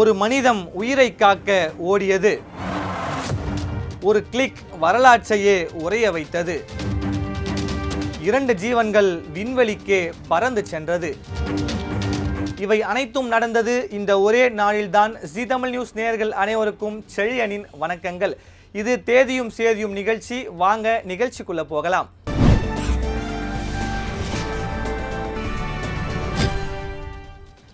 ஒரு மனிதம் உயிரை காக்க ஓடியது. ஒரு கிளிக் வரலாற்றையே உறைய வைத்தது. 2 ஜீவன்கள் விண்வெளிக்கே பறந்து சென்றது. இவை அனைத்தும் நடந்தது இந்த ஒரே நாளில்தான். ஜீ தமிழ் நியூஸ் நேயர்கள் அனைவருக்கும் செழியனின் வணக்கங்கள். இது தேதியும் சேதியும் நிகழ்ச்சி. வாங்க நிகழ்ச்சிக்குள்ள போகலாம்.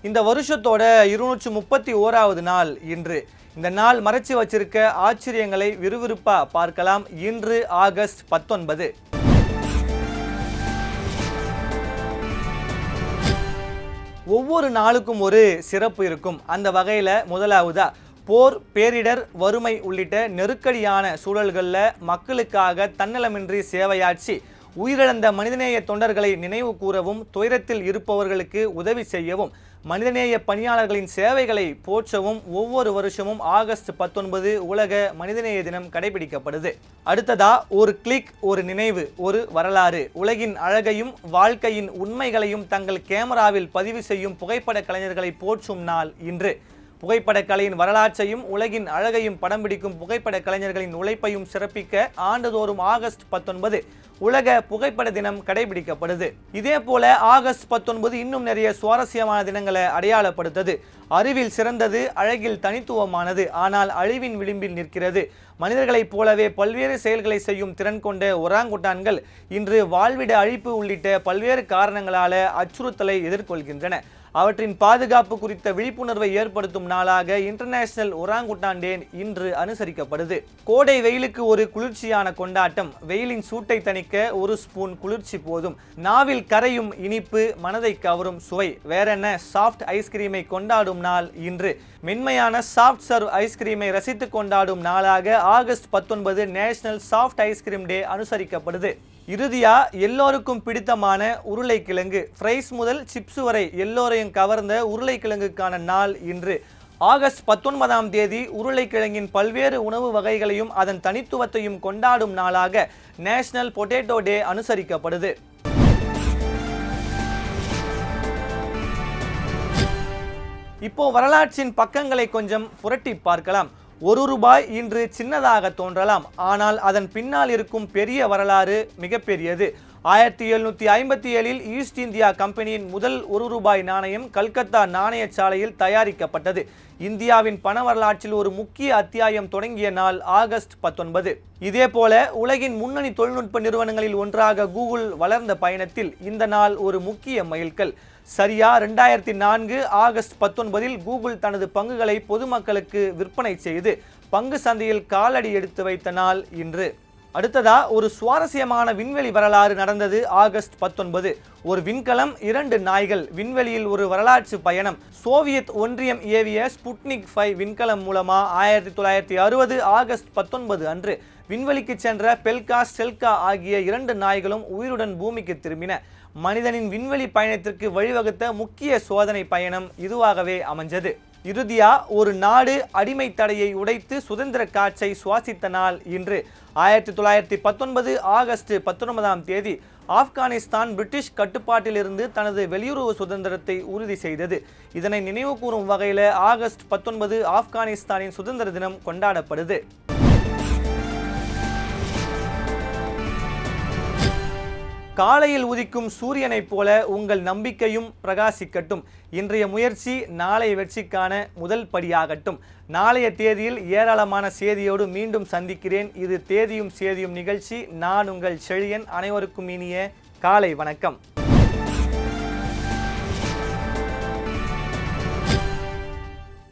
இந்த வருஷத்தோட 231வது நாள் இன்று. இந்த நாள் மறைச்சு வச்சிருக்க ஆச்சரியங்களை விறுவிறுப்பா பார்க்கலாம். இன்று ஆகஸ்ட் 19. ஒவ்வொரு நாளுக்கும் ஒரு சிறப்பு இருக்கும். அந்த வகையில் முதலாவதா போர், பேரிடர், வறுமை உள்ளிட்ட நெருக்கடியான சூழல்களில் மக்களுக்காக தன்னலமின்றி சேவையாற்றி உயிரிழந்த மனிதநேய தொண்டர்களை நினைவு கூறவும், துயரத்தில் இருப்பவர்களுக்கு உதவி செய்யவும், மனிதநேய பணியாளர்களின் சேவைகளை போற்றவும் ஒவ்வொரு வருஷமும் ஆகஸ்ட் 19 உலக மனிதநேய தினம் கடைபிடிக்கப்படுது. அடுத்ததா ஒரு கிளிக், ஒரு நினைவு, ஒரு வரலாறு. உலகின் அழகையும் வாழ்க்கையின் உண்மைகளையும் தங்கள் கேமராவில் பதிவு செய்யும் புகைப்பட கலைஞர்களை போற்றும் நாள் இன்று. புகைப்பட கலையின் வரலாற்றையும் உலகின் அழகையும் படம் பிடிக்கும் புகைப்பட கலைஞர்களின் உழைப்பையும் சிறப்பிக்க ஆண்டுதோறும் ஆகஸ்ட் 19 உலக புகைப்பட தினம் கடைபிடிக்கப்படுது. இதே போல ஆகஸ்ட் 19 இன்னும் நிறைய சுவாரஸ்யமான தினங்களை அடையாளப்படுத்தது. அறிவில் சிறந்தது, அழகில் தனித்துவமானது, ஆனால் அழிவின் விளிம்பில் நிற்கிறது. மனிதர்களைப் போலவே பல்வேறு செயல்களை செய்யும் திறன் கொண்ட ஒராங்குட்டான்கள் இன்று வாழ்விட அழிப்பு உள்ளிட்ட பல்வேறு காரணங்களால அச்சுறுத்தலை எதிர்கொள்கின்றன. அவற்றின் பாதுகாப்பு குறித்த விழிப்புணர்வை ஏற்படுத்தும் நாளாக இன்டர்நேஷனல் ஒராங்குட்டான் டே இன்று அனுசரிக்கப்படுது. கோடை வெயிலுக்கு ஒரு குளிர்ச்சியான கொண்டாட்டம். வெயிலின் சூட்டை தணிக்க ஒரு ஸ்பூன் குளிர்ச்சி போதும். நாவில் கரையும் இனிப்பு, மனதை கவரும் சுவை. வேறென்ன, சாஃப்ட் ஐஸ்கிரீமை கொண்டாடும் நாள் இன்று. மென்மையான சாஃப்ட் சர்வ் ஐஸ்கிரீமை ரசித்து கொண்டாடும் நாளாக ஆகஸ்ட் 19 நேஷனல் சாஃப்ட் ஐஸ்கிரீம் டே அனுசரிக்கப்படுது. இறுதியா எல்லோருக்கும் பிடித்தமான உருளைக்கிழங்கு. ஃப்ரைஸ் முதல் சிப்ஸ் வரை எல்லோரையும் கவர்ந்த உருளைக்கிழங்குக்கான நாள் இன்று. ஆகஸ்ட் 19ஆம் தேதி உருளைக்கிழங்கின் பல்வேறு உணவு வகைகளையும் அதன் தனித்துவத்தையும் கொண்டாடும் நாளாக நேஷனல் பொட்டேட்டோ டே அனுசரிக்கப்படுது. இப்போ வரலாற்றின் பக்கங்களை கொஞ்சம் புரட்டி பார்க்கலாம். ₹1 இன்று சின்னதாக தோன்றலாம், ஆனால் அதன் பின்னால் இருக்கும் பெரிய வரலாறு மிகப்பெரியது. 1757 ஈஸ்ட் இந்தியா கம்பெனியின் முதல் ₹1 நாணயம் கல்கத்தா நாணயசாலையில் தயாரிக்கப்பட்டது. இந்தியாவின் பண வரலாற்றில் ஒரு முக்கிய அத்தியாயம் தொடங்கிய நாள் ஆகஸ்ட் 19. இதே போல உலகின் முன்னணி தொழில்நுட்ப நிறுவனங்களில் ஒன்றாக கூகுள் வளர்ந்த பயணத்தில் இந்த நாள் ஒரு முக்கிய மைல்கல். சரியா 2004 ஆகஸ்ட் 19 கூகுள் தனது பங்குகளை பொதுமக்களுக்கு விற்பனை செய்து பங்கு சந்தையில் காலடி எடுத்து வைத்த நாள் இன்று. அடுத்ததா ஒரு சுவாரஸ்யமான விண்வெளி வரலாறு நடந்தது ஆகஸ்ட் 19. ஒரு விண்கலம், 2 நாய்கள். விண்வெளியில் ஒரு வரலாற்று பயணம். சோவியத் ஒன்றியம் ஏவிய ஸ்புட்னிக் 5 விண்கலம் மூலமா 1960 ஆகஸ்ட் 19 அன்று விண்வெளிக்கு சென்ற பெல்கா, ஸ்டெல்கா ஆகிய 2 நாய்களும் உயிருடன் பூமிக்கு திரும்பின. மனிதனின் விண்வெளி பயணத்திற்கு வழிவகுத்த முக்கிய சோதனை பயணம் இதுவாகவே அமைஞ்சது. இறுதியா ஒரு நாடு அடிமை தடையை உடைத்து சுதந்திர காற்றை சுவாசித்த நாள் இன்று. 1919 ஆகஸ்ட் 19ஆம் தேதி ஆப்கானிஸ்தான் பிரிட்டிஷ் கட்டுப்பாட்டிலிருந்து தனது வெளியுறவு சுதந்திரத்தை உறுதி செய்தது. இதனை நினைவு கூறும் வகையில் ஆகஸ்ட் 19 ஆப்கானிஸ்தானின் சுதந்திர தினம் கொண்டாடப்படுது. காலையில் உதிக்கும் சூரியனைப் போல உங்கள் நம்பிக்கையும் பிரகாசிக்கட்டும். இன்றைய முயற்சி நாளை வெற்றிக்கான முதல் படியாகட்டும். நாளைய தேதியில் ஏராளமான செய்தியோடு மீண்டும் சந்திக்கிறேன். இது தேதியும் சேதியும் நிகழ்ச்சி. நான் உங்கள் செழியன். அனைவருக்கும் இனிய காலை வணக்கம்.